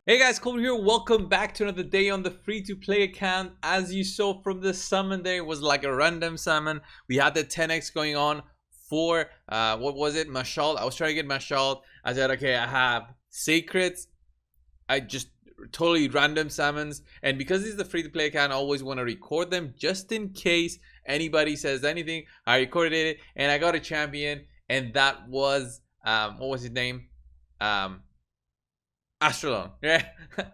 Hey guys, Cold here. Welcome back to another day on the free-to-play account. As you saw from the summon there, it was like a random summon. We had the 10x going on for, what was it? Mashal. I was trying to get Mashal. I said, okay, I have Secrets. I just totally random summons. And because this is the free-to-play account, I always want to record them just in case anybody says anything. I recorded it and I got a champion. And that was, what was his name? Astrologer, yeah,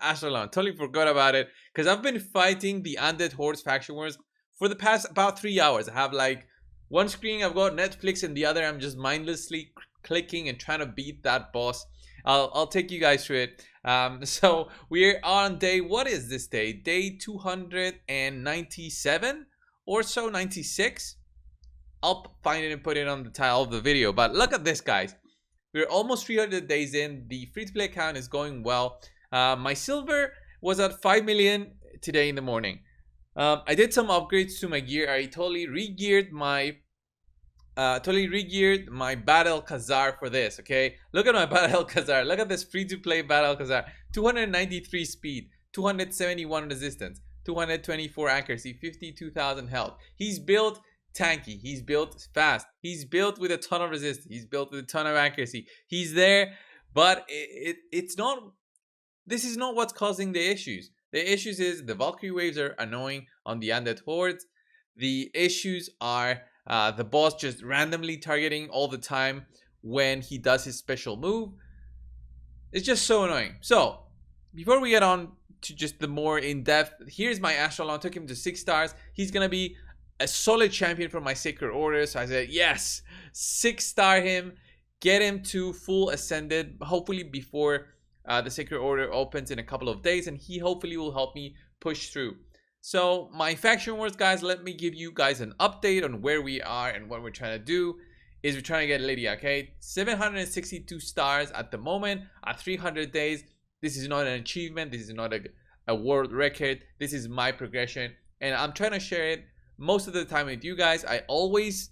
Astrologer. Totally forgot about it because I've been fighting the Undead Hordes faction wars for the past about 3 hours. I have like one screen, I've got Netflix, and the other I'm just mindlessly clicking and trying to beat that boss. I'll take you guys through it. So we're on day. What is this day? Day 297 or so, 96. I'll find it and put it on the title of the video. But look at this, guys. We're almost 300 days in. The free-to-play account is going well. My silver was at 5 million today in the morning. I did some upgrades to my gear. I totally re-geared my Battle Khazar for this. Okay, look at my Battle Khazar. Look at this free-to-play Battle Khazar. 293 speed, 271 resistance, 224 accuracy, 52,000 health. He's built tanky, he's built fast, he's built with a ton of resistance, he's built with a ton of accuracy. He's there, but it's not. This is not what's causing the issues. The issues is the Valkyrie waves are annoying on the undead hordes. The issues are the boss just randomly targeting all the time when he does his special move. It's just so annoying. So before we get on to just the more in-depth, here's my Astrologer. Took him to 6 stars. He's gonna be a solid champion for my Sacred Order. So I said, yes, 6-star him, get him to full ascended, hopefully before the Sacred Order opens in a couple of days, and he hopefully will help me push through. So my faction wars, guys, let me give you guys an update on where we are and what we're trying to do. Is we're trying to get Lydia, okay? 762 stars at the moment at 300 days. This is not an achievement. This is not a world record. This is my progression, and I'm trying to share it most of the time with you guys. I always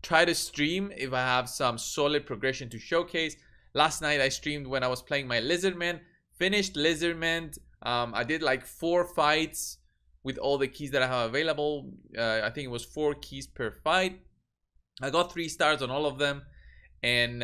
try to stream if I have some solid progression to showcase. Last night I streamed when I was playing my Lizardman, finished Lizardman. I did like 4 fights with all the keys that I have available. I think it was 4 keys per fight. I got 3 stars on all of them. And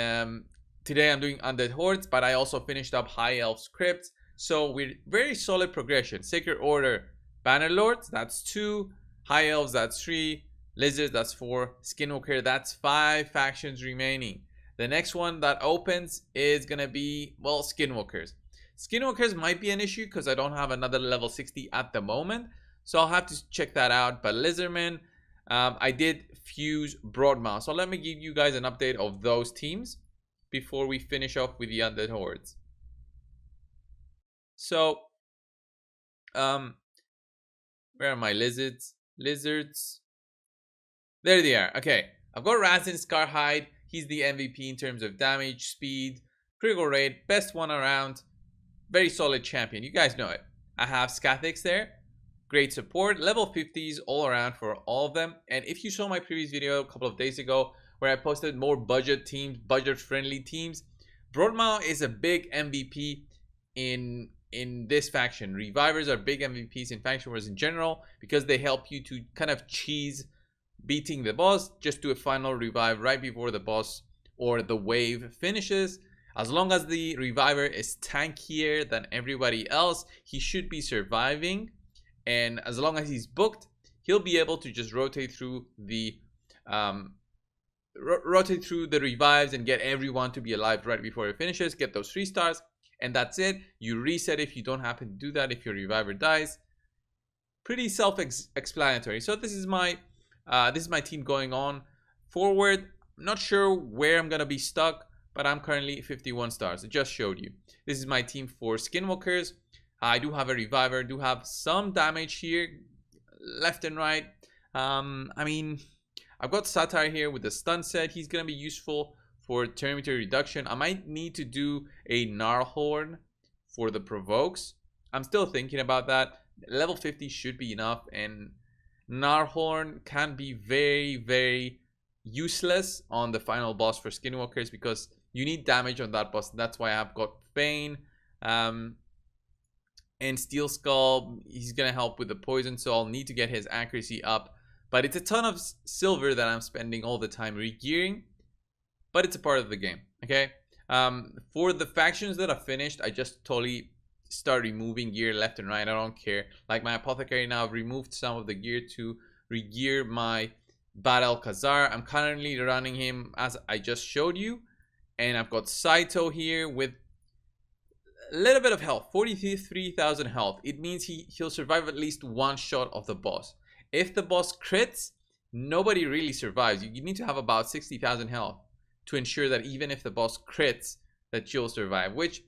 today I'm doing Undead Hordes, but I also finished up High Elf Scripts. So we're very solid progression. Sacred Order Banner Lords, that's 2. High Elves, that's 3. Lizards, that's 4. Skinwalker, that's 5 factions remaining. The next one that opens is gonna be, well, Skinwalkers. Skinwalkers might be an issue because I don't have another level 60 at the moment, so I'll have to check that out. But Lizardman, I did fuse Broadmouth, so let me give you guys an update of those teams before we finish off with the Undead Hordes. So, where are my lizards? There they are. Okay, I've got Razin Scarhide. He's the MVP in terms of damage, speed, critical rate, best one around. Very solid champion. You guys know it. I have Scathix there. Great support. Level 50s all around for all of them. And if you saw my previous video a couple of days ago where I posted more budget teams, budget-friendly teams, Broadmaw is a big MVP in this faction. Revivers are big MVPs in faction wars in general because they help you to kind of cheese beating the boss. Just do a final revive right before the boss or the wave finishes. As long as the reviver is tankier than everybody else, he should be surviving. And as long as he's booked, he'll be able to just rotate through the revives and get everyone to be alive right before it finishes. Get those 3 stars, and that's it. You reset if you don't happen to do that, if your reviver dies. Pretty self-explanatory. So this is my team going on forward. I'm not sure where I'm gonna be stuck, but I'm currently 51 stars. I just showed you. This is my team for Skinwalkers. I do have a reviver, do have some damage here, left and right. I mean, I've got Satire here with the stun set. He's gonna be useful for telemetry reduction. I might need to do a Gnarlhorn for the provokes. I'm still thinking about that. Level 50 should be enough, and Gnarlhorn can be very, very useless on the final boss for Skinwalkers because you need damage on that boss. That's why I've got Bane. And Steel Skull, he's gonna help with the poison, so I'll need to get his accuracy up. But it's a ton of silver that I'm spending all the time re-gearing, but it's a part of the game, okay? For the factions that are finished, I just totally start removing gear left and right. I don't care. Like my Apothecary now, I've removed some of the gear to re-gear my Bad Alcazar. I'm currently running him as I just showed you. And I've got Saito here with a little bit of health, 43,000 health. It means he'll survive at least one shot of the boss. If the boss crits, nobody really survives. You need to have about 60,000 health to ensure that even if the boss crits, that you'll survive, which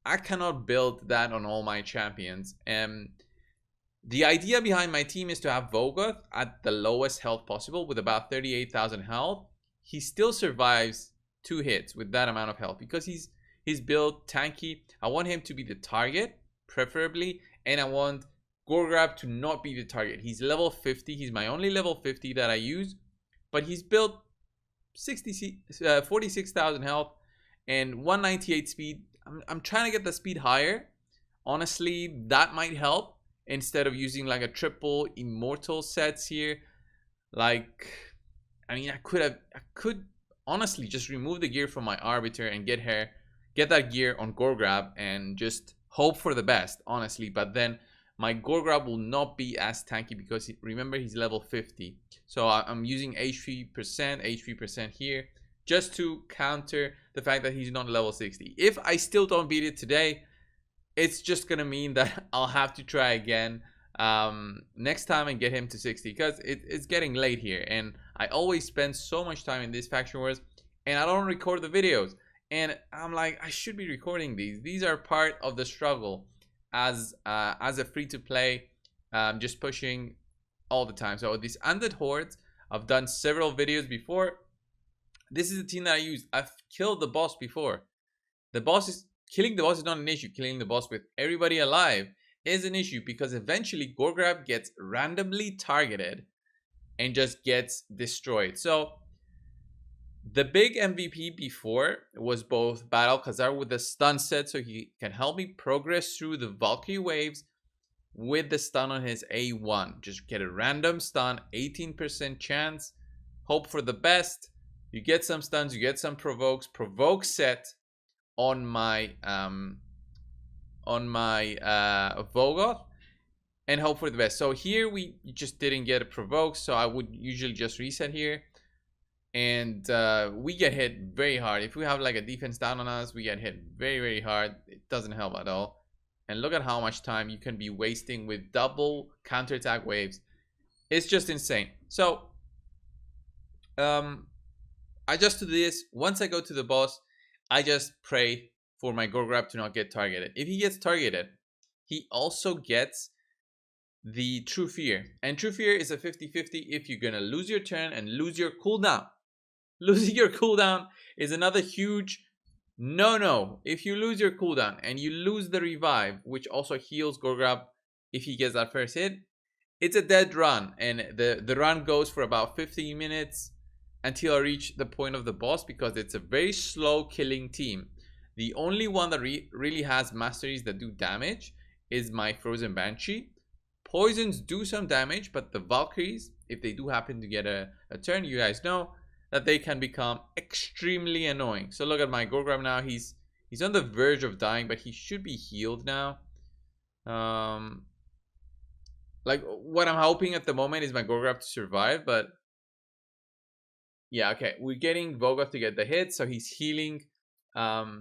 I cannot build that on all my champions. The idea behind my team is to have Vogoth at the lowest health possible with about 38,000 health. He still survives 2 hits with that amount of health because he's built tanky. I want him to be the target, preferably, and I want Gorgrab to not be the target. He's level 50. He's my only level 50 that I use, but he's built 46,000 health and 198 speed. I'm trying to get the speed higher. Honestly, that might help instead of using like a triple immortal sets here. Like, I mean, I could honestly just remove the gear from my Arbiter and get that gear on Gorgrab and just hope for the best, honestly. But then my Gorgrab will not be as tanky because remember he's level 50. So I'm using HP% here just to counter the fact that he's not level 60. If I still don't beat it today, it's just gonna mean that I'll have to try again next time and get him to 60 because it's getting late here and I always spend so much time in these faction wars and I don't record the videos. And I'm like, I should be recording these. These are part of the struggle as a free-to-play, just pushing all the time. So these Undead Hordes, I've done several videos before. This is the team that I used. I've killed the boss before. Killing the boss is not an issue. Killing the boss with everybody alive is an issue because eventually Gorgrab gets randomly targeted and just gets destroyed. So the big MVP before was both Bad Alcazar with the stun set, so he can help me progress through the Valkyrie waves with the stun on his A1. Just get a random stun, 18% chance, hope for the best. You get some stuns, you get some provokes. Provoke set on my Vogoth and hope for the best. So here we just didn't get a provoke, so I would usually just reset here. And we get hit very hard. If we have like a defense down on us, we get hit very, very hard. It doesn't help at all. And look at how much time you can be wasting with double counterattack waves. It's just insane. So I just do this. Once I go to the boss, I just pray for my Gorgrab to not get targeted. If he gets targeted, he also gets the True Fear. And True Fear is a 50-50 if you're gonna lose your turn and lose your cooldown. Losing your cooldown is another huge no. If you lose your cooldown and you lose the revive, which also heals Gorgrab if he gets that first hit, it's a dead run. And the run goes for about 15 minutes until I reach the point of the boss because it's a very slow killing team. The only one that really has masteries that do damage is my Frozen Banshee. Poisons do some damage, but the Valkyries, if they do happen to get a turn, you guys know that they can become extremely annoying. So look at my Gorgrab now. He's on the verge of dying, but he should be healed now. Like what I'm hoping at the moment is my Gorgrab to survive, but yeah, okay. We're getting Vogoth to get the hit, so he's healing my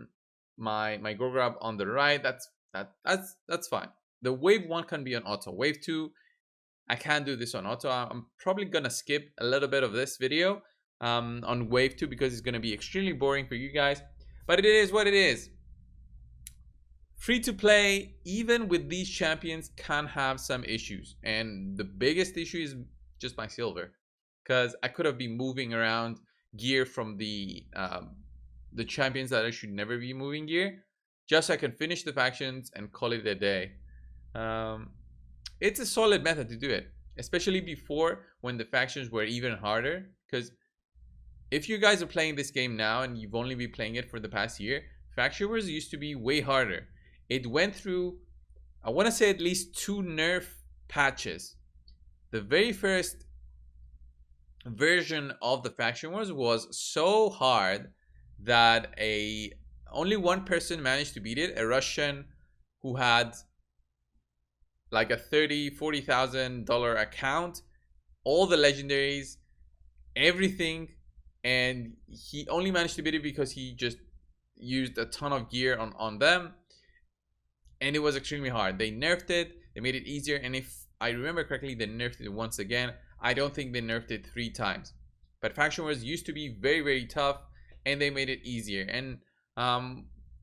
Gorgrab on the right. That's fine. The wave 1 can be on auto. Wave 2, I can't do this on auto. I'm probably gonna skip a little bit of this video on wave 2 because it's gonna be extremely boring for you guys. But it is what it is. Free to play, even with these champions, can have some issues, and the biggest issue is just my silver, because I could have been moving around gear from the champions that I should never be moving gear, just so I can finish the factions and call it a day. It's a solid method to do it, especially before when the factions were even harder. Because if you guys are playing this game now and you've only been playing it for the past year, faction wars used to be way harder. It went through I want to say at least 2 nerf patches. The very first version of the Faction Wars was so hard that only one person managed to beat it, a Russian who had like a $30,000-$40,000 account, all the legendaries, everything, and he only managed to beat it because he just used a ton of gear on them, and it was extremely hard. They nerfed it, they made it easier, and if I remember correctly, they nerfed it once again. I don't think they nerfed it 3 times, but Faction Wars used to be very, very tough, and they made it easier. And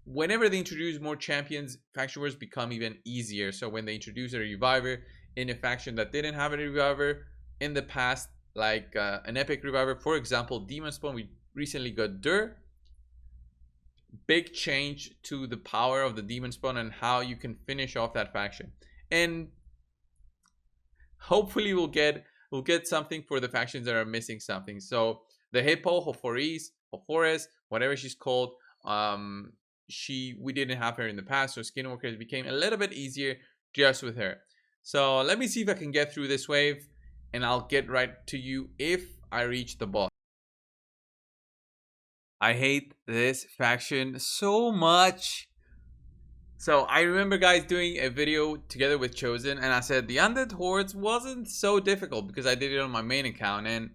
whenever they introduce more champions, Faction Wars become even easier. So when they introduce a reviver in a faction that didn't have a reviver in the past, like an epic reviver, for example, Demon Spawn, we recently got Dur. Big change to the power of the Demon Spawn and how you can finish off that faction. And hopefully we'll get something for the factions that are missing something. So the Hippo, Hofores, whatever she's called, we didn't have her in the past, so Skinwalkers became a little bit easier just with her. So let me see if I can get through this wave, and I'll get right to you if I reach the boss. I hate this faction so much. So I remember, guys, doing a video together with Chosen, and I said the Undead Hordes wasn't so difficult because I did it on my main account, and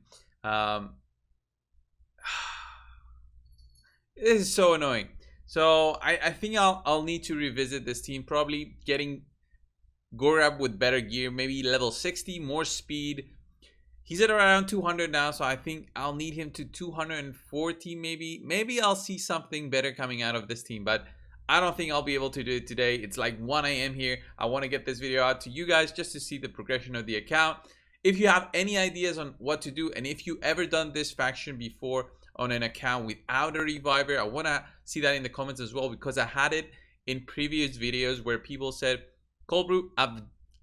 this is so annoying. So I think I'll need to revisit this team, probably getting Gorab with better gear, maybe level 60, more speed. He's at around 200 now, so I think I'll need him to 240 maybe. Maybe I'll see something better coming out of this team, but I don't think I'll be able to do it today. It's like 1 AM here. I want to get this video out to you guys just to see the progression of the account. If you have any ideas on what to do, and if you ever done this faction before on an account without a reviver, I want to see that in the comments as well, because I had it in previous videos where people said, Coldbrew,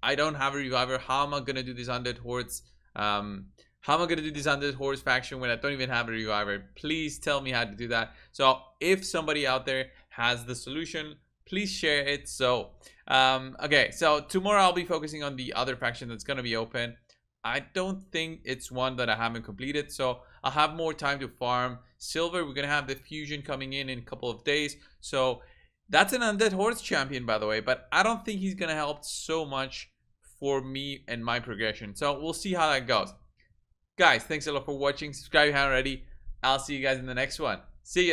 I don't have a reviver. How am I going to do this Undead Hordes? How am I going to do this Undead Hordes faction when I don't even have a reviver? Please tell me how to do that. So if somebody out there has the solution, please share it. So okay, so tomorrow I'll be focusing on the other faction that's going to be open. I don't think it's one that I haven't completed, so I'll have more time to farm silver. We're going to have the fusion coming in a couple of days, so that's an Undead Hordes champion, by the way, but I don't think he's going to help so much for me and my progression. So we'll see how that goes. Guys, thanks a lot for watching. Subscribe if you haven't already. I'll see you guys in the next one. See ya.